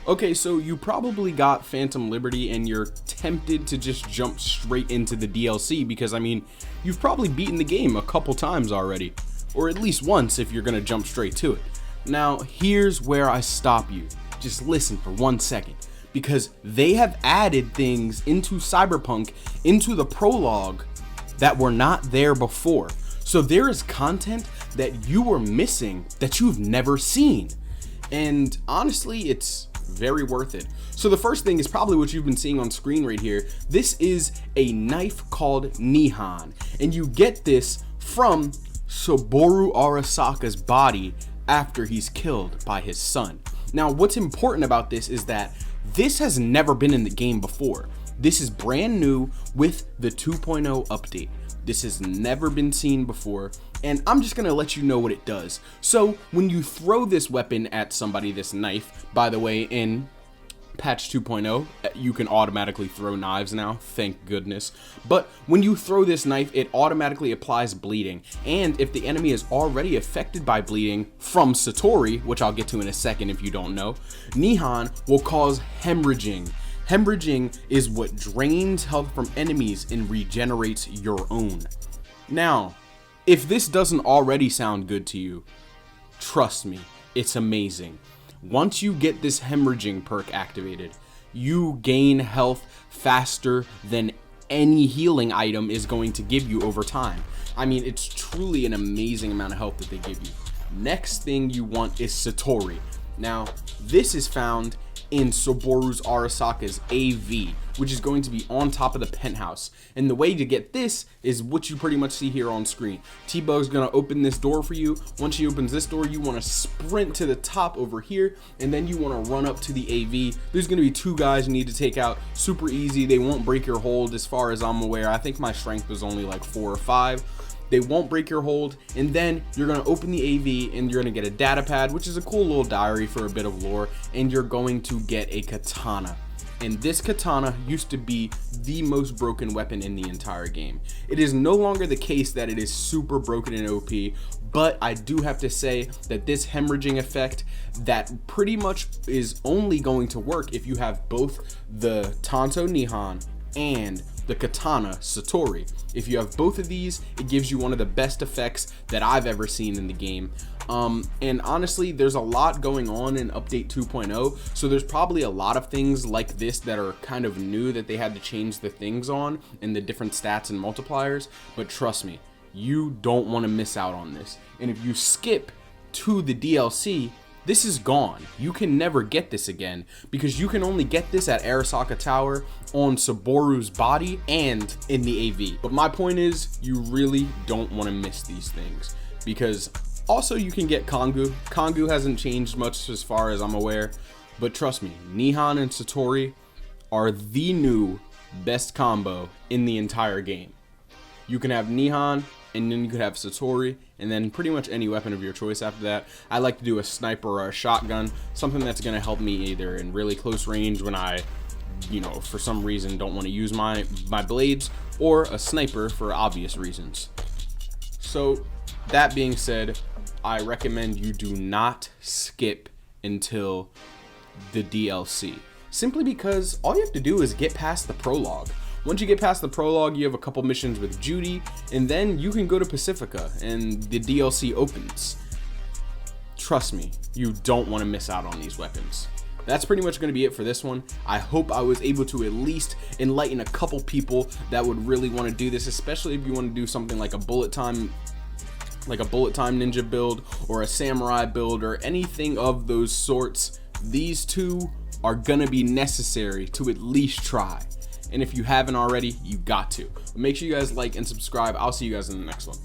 Okay, so you probably got Phantom Liberty and you're tempted to just jump straight into the DLC because, I mean, you've probably beaten the game a couple times already, or at least once if you're gonna jump straight to it. Now, here's where I stop you. Just listen for 1 second, because they have added things into Cyberpunk, into the prologue, that were not there before. So there is content that you were missing that you've never seen. And honestly, it's very worth it. So the first thing is probably what you've been seeing on screen right here. This is a knife called Nihon, and you get this from Satoru Arasaka's body after he's killed by his son. Now, what's important about this is that this has never been in the game before. This is brand new with the 2.0 update. This has never been seen before, and I'm just gonna let you know what it does. So when you throw this weapon at somebody, this knife, by the way, in patch 2.0, you can automatically throw knives now, thank goodness. But when you throw this knife, it automatically applies bleeding, and if the enemy is already affected by bleeding from Satori, which I'll get to in a second if you don't know, Nihon will cause hemorrhaging. Hemorrhaging is what drains health from enemies and regenerates your own. Now, if this doesn't already sound good to you, trust me, it's amazing. Once you get this hemorrhaging perk activated, you gain health faster than any healing item is going to give you over time. I mean, it's truly an amazing amount of health that they give you. Next thing you want is Satori. Now, this is found in Satoru Arasaka's AV, which is going to be on top of the penthouse. And the way to get this is what you pretty much see here on screen. T-Bug's gonna open this door for you. Once she opens this door, you wanna sprint to the top over here, and then you wanna run up to the AV. There's gonna be 2 guys you need to take out. Super easy, they won't break your hold as far as I'm aware. I think my strength was only like 4 or 5. They won't break your hold, and then you're gonna open the AV and you're gonna get a data pad, which is a cool little diary for a bit of lore, and you're going to get a katana. And this katana used to be the most broken weapon in the entire game. It is no longer the case that it is super broken and OP, but I do have to say that this hemorrhaging effect that pretty much is only going to work if you have both the Tanto Nihon and the katana Satori. If you have both of these, it gives you one of the best effects that I've ever seen in the game. And honestly, there's a lot going on in update 2.0, so there's probably a lot of things like this that are kind of new that they had to change the things on and the different stats and multipliers. But trust me, you don't want to miss out on this. And if you skip to the DLC, this is gone. You can never get this again because you can only get this at Arasaka Tower, on Saboru's body, and in the AV. But my point is, you really don't want to miss these things because also you can get Kongu. Kongu hasn't changed much as far as I'm aware, but trust me, Nihon and Satori are the new best combo in the entire game. You can have Nihon, and then you could have Satori, and then pretty much any weapon of your choice after that. I like to do a sniper or a shotgun, something that's going to help me either in really close range when I, for some reason don't want to use my blades, or a sniper for obvious reasons. So that being said, I recommend you do not skip until the DLC, simply because all you have to do is get past the prologue. Once you get past the prologue, you have a couple missions with Judy, and then you can go to Pacifica, and the DLC opens. Trust me, you don't want to miss out on these weapons. That's pretty much going to be it for this one. I hope I was able to at least enlighten a couple people that would really want to do this, especially if you want to do something like a bullet time ninja build, or a samurai build, or anything of those sorts. These two are gonna be necessary to at least try. And if you haven't already, you got to. Make sure you guys like and subscribe. I'll see you guys in the next one.